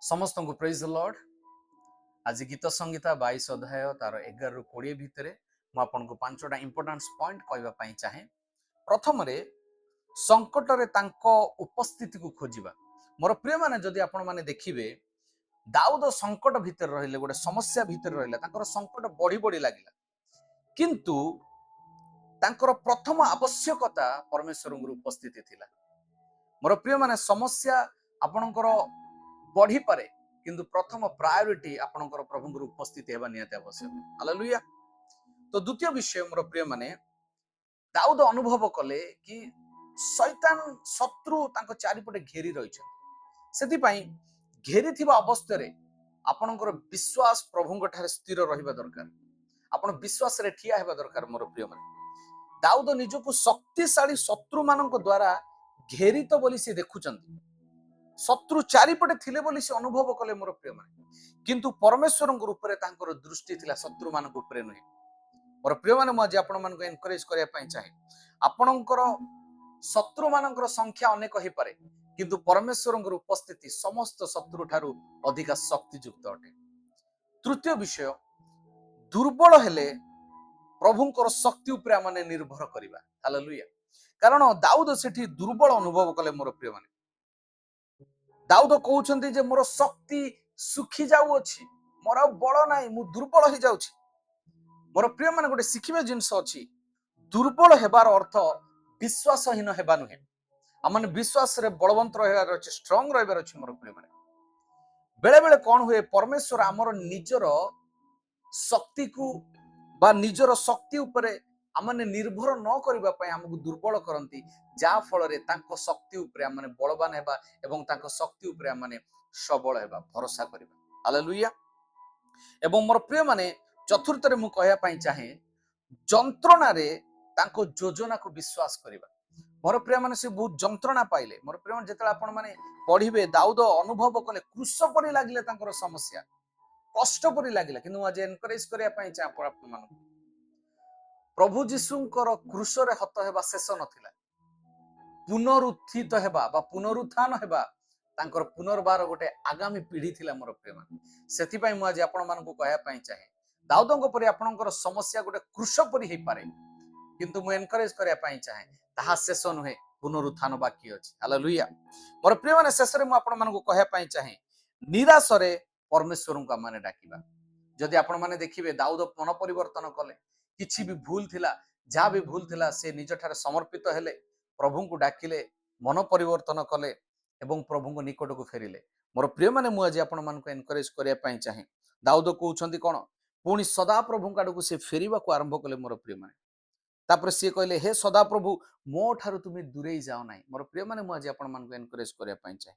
समस्त को praise the Lord. आज गीत संगीता 22 अध्याय तार 11 रु 20 भितर मुझे 5टा इंपोर्टेंट पॉइंट कहवाई चाहे। प्रथम संकट रे तांको उपस्थिति को खोजिबा। मोर प्रिय माने जदि आपण माने देखिबे दाऊद संकट भितर रहिले, गोटे समस्या भितर रहिले, तांकर संकट बढ़ी बढ़ी लागिला, किंतु तांकर प्रथम आवश्यकता परमेश्वर उपस्थिति थिला। मोर प्रिय माने समस्या आपणकर बढ़ी पारे, किंतु प्रथम प्रायोरिटी आपणकर प्रभु उपस्थिति हेबा नियत आवश्यक। हालेलुया। तो द्वितीय विषय मोर प्रिय माने दाऊद अनुभव कले कि शैतान शत्रु तांको चारिपटे घेरी रही, से घेरी थिबा अवस्था रे आपणकर विश्वास प्रभु ठारे स्थिर रहिबा दरकार। आपण विश्वास रे ठिया हेबा दरकार। मोर प्रिय माने दाऊद निजको शक्तिशाली शत्रु मानक द्वारा घेरित बोली से देखुचंती, शत्रु चारिपटे थिले बोली से अनुभव कले। मोर प्रिय माने किंतु परमेश्वर ऊपर तांकर दृष्टि थिला, शत्रु मानक ऊपर नुहे। मोर प्रिय माने मुझे आपण मानक एनकरेज करिया पई चाहे, आपणकर शत्रु मानकर संख्या अनेक हो पारे, किंतु परमेश्वर उपस्थिति समस्त शत्रु ठारू अधिक शक्तियुक्त अटे। तृतीय विषय, दुर्बल हेले प्रभुंकर शक्ति उपरे माने निर्भर करिबा। हालेलुया। कारण दाऊद सेठी दुर्बल अनुभव कले। मोर प्रिय माने दाऊद कहउछंती जे मोर शक्ति सुखी जाउ अछि, मोर बळ नाही, मु दुर्बल हो जाउछि। मोर प्रिय माने गोटे शिखिबे जिंस अछि, दुर्बल हेबार अर्थ विश्वासहीन हेबा नुहे। आमने विश्वास रे बलवंत रहबार अछि, स्ट्रांग रहबार अछि। मोर प्रिय माने बेले बेले कोन हुए, परमेश्वर आमर निजर शक्ति को बा निजर शक्ति उपरे आमने निर्भर न करिबा पय हमकु दुर्बल करंती, जा फल रे तांको शक्ति उपरे आमने बलवान हेबा एवं तांको शक्ति उपरे आमने सबल हेबा, भरोसा करिबा। हालेलुया। एवं मोर प्रिय माने चतुर्थ रे मु कहया पय चाहे, जंत्रणा रे तांको योजना को विश्वास करिबा। मोर प्रिय माने से बहुत जंत्रणा पाइले। मोर प्रिय माने जेतला आपण माने पढिबे, दाऊद अनुभव कले क्रूस परि लागिले, तांकर समस्या कष्ट परि लागिला, किंतु आज एनकरेज करिया पय चाहे आपण मान, प्रभु जीशुंकर क्रूस रे हत हेबा शेष नथिला, पुनरुत्थित हेबा बा पुनरुत्थान हेबा तांकर पुनर्बार गोटे आगामी पीढ़ी थिला। मोर प्रिय माने सेति पय मु आज आपण मानकु कहया पय चाहे, दाऊदंक परि आपणकर समस्या गोटे क्रूस परि हे पारे, किंतु मु एनकरेज करिया पय चाहे ताहा शेष नुहे, पुनरुत्थान बाकी अछि। हालेलुया। मोर प्रिय माने शेष रे मु आपण मानकु कहया पय चाहे, निराश रे परमेश्वर को माने डाकिबा। जदि आपण माने देखिबे दाऊद मन परिवर्तन कले, किछि भी भूल थिला, जा भी भूल थिला, से निज ठारे समर्पित हेले, प्रभु को डाकिले, मन परिवर्तन कले एवं प्रभु को निकट को फेरिले। मोर प्रिय माने मु आज आपण मानकु एनकरेज करिया पय चाहे, दाऊद कहउछंती कोन, पुणी सदा प्रभु काडू से फेरिबा को आरंभ कले। मोर प्रिय माने तापर सी कहले, हे सदा प्रभु मो ठारू तुमे दूरेई जाओ नाही। मोर प्रिय माने मु आज आपण मानकु एनकरेज करिया पय चाहे,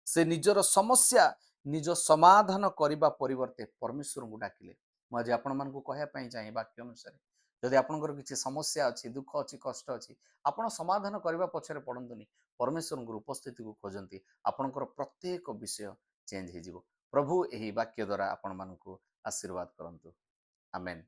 से निजर समस्या निज समाधान करने परिवर्ते परमेश्वर को डाकिले। मुझे आपण मानकु कहया पय चाहे, वाक्य अनुसार जदि आपनकर किछि समस्या अछि, दुख अछि, कष्ट अछि, आपण समाधान करबा पछरे पड़ंतुनी, परमेश्वर उपस्थिति को खोजंती, आपनकर प्रत्येक विषय चेंज हे जिवो। प्रभु एही वाक्य द्वारा आपण मानकु आशीर्वाद करंतु। आमेन।